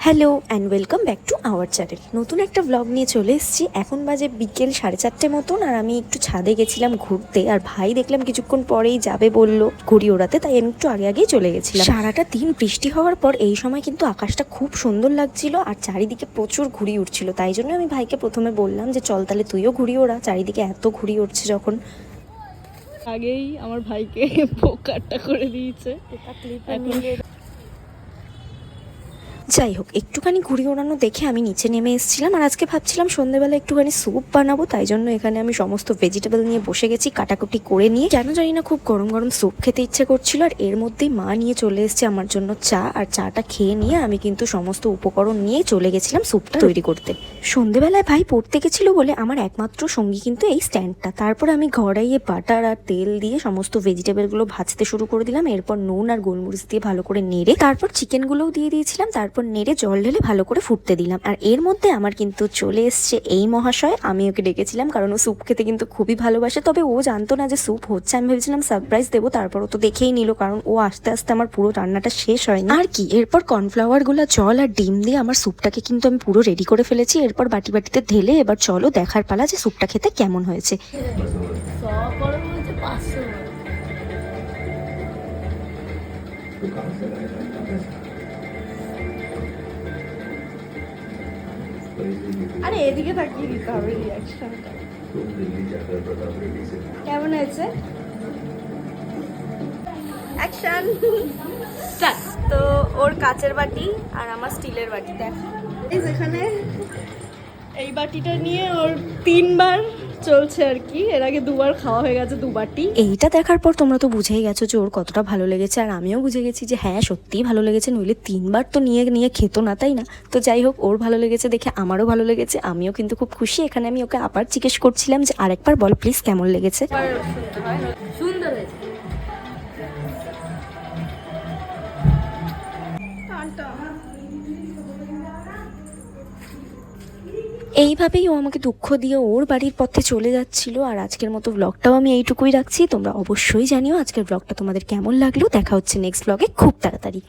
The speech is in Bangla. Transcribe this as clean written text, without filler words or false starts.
Hello and welcome back to our channel. নতুন একটা ব্লগ নিয়ে চলে এসেছি। এখন বাজে বিকেল 4:30 মতন, আর আমি একটু ছাদে গেছিলাম ঘুরতে, আর ভাই দেখলাম কিছুক্ষণ পরেই যাবে বললো ঘুড়ি ওড়াতে, তাই আমি একটু আগেই চলে গেছিলাম। সারাটা দিন বৃষ্টি হওয়ার পর এই সময় কিন্তু আকাশটা খুব সুন্দর লাগছিল, আর চারিদিকে প্রচুর ঘুড়ি উঠছিল। তাই জন্য আমি ভাইকে প্রথমে বললাম যে চল তাহলে তুইও ঘুড়ি ওড়া, চারিদিকে এত ঘুড়ি উঠছে যখন। আগেই আমার ভাইকে পোকারটা করে দিয়েছে। যাই হোক, একটুখানি ঘুড়ি ওড়ানো দেখে আমি নিচে নেমে এসেছিলাম, আর আজকে ভাবছিলাম সন্ধ্যেবেলা একটুখানি স্যুপ বানাবো, তাই জন্য এখানে আমি সমস্ত ভেজিটেবল নিয়ে বসে গেছি কাটাকুটি করে নিয়ে। কেন জানি না খুব গরম গরম স্যুপ খেতে ইচ্ছে করছিল, আর এর মধ্যেই মা নিয়ে চলে এসেছে আমার জন্য চা, আর চাটা খেয়ে নিয়ে আমি কিন্তু সমস্ত উপকরণ নিয়ে চলে গেছিলাম স্যুপটা তৈরি করতে। সন্ধ্যেবেলায় ভাই পড়তে গেছিল বলে আমার একমাত্র সঙ্গী কিন্তু এই স্ট্যান্ডটা। তারপর আমি ঘড়াইয়ে বাটার আর তেল দিয়ে সমস্ত ভেজিটেবলগুলো ভাজতে শুরু করে দিলাম। এরপর নুন আর গোলমরিচ দিয়ে ভালো করে নেড়ে তারপর চিকেনগুলোও দিয়ে দিয়েছিলাম, তারপর নেড়ে জল ঢেলে ভালো করে ফুটতে দিলাম। আর এর মধ্যে আমার কিন্তু চলে এসছে এই মহাশয়। আমি ওকে ডেকেছিলাম কারণ ও স্যুপ খেতে কিন্তু খুবই ভালোবাসে, তবে ও জানতো না যে স্যুপ হচ্ছে। আমি ভেবেছিলাম সারপ্রাইজ দেবো, তারপর ও তো দেখেই নিল, কারণ ও আস্তে আস্তে আমার পুরো রান্নাটা শেষ হয়নি আর কি। এরপর কর্নফ্লাওয়ার গুলা, জল আর ডিম দিয়ে আমার স্যুপটাকে কিন্তু আমি পুরো রেডি করে ফেলেছি। এরপর বাটিতে ঢেলে এবার চলো দেখার পালা যে স্যুপটা খেতে কেমন হয়েছে। আরে এদিকে তাকিয়ে দিতে হবে রিঅ্যাকশনটা। কেমন হয়েছে? অ্যাকশন। তো ওর কাচের বাটি আর আমার স্টিলের বাটি, দেখো এখানে এই বাটিটা নিয়ে ওর 3বার চলছে আর কি। এর আগে 2বার খাওয়া হয়ে গেছে, 2 বাটি। এইটা দেখার পর তোমরা তো বুঝেই গেছো যে ওর কতটা ভালো লেগেছে, আর আমিও বুঝে গেছি যে হ্যাঁ সত্যিই ভালো লেগেছে, নইলে 3বার তো নিয়ে নিয়ে খেতো না, তাই না? তো যাই হোক, ওর ভালো লেগেছে দেখে আমারও ভালো লেগেছে, আমিও কিন্তু খুব খুশি। এখানে আমি ওকে আবার জিজ্ঞেস করছিলাম যে আরেকবার বল প্লিজ কেমন লেগেছে। সুন্দর হয়েছে। এইভাবেই ও আমাকে দুঃখ দিয়ে ওর বাড়ির পথে চলে যাচ্ছিল। আর আজকের মতো ব্লগটাও আমি এইটুকুই রাখছি। তোমরা অবশ্যই জানিও আজকের ব্লগটা তোমাদের কেমন লাগলো। দেখা হচ্ছে নেক্সট ব্লগে খুব তাড়াতাড়ি।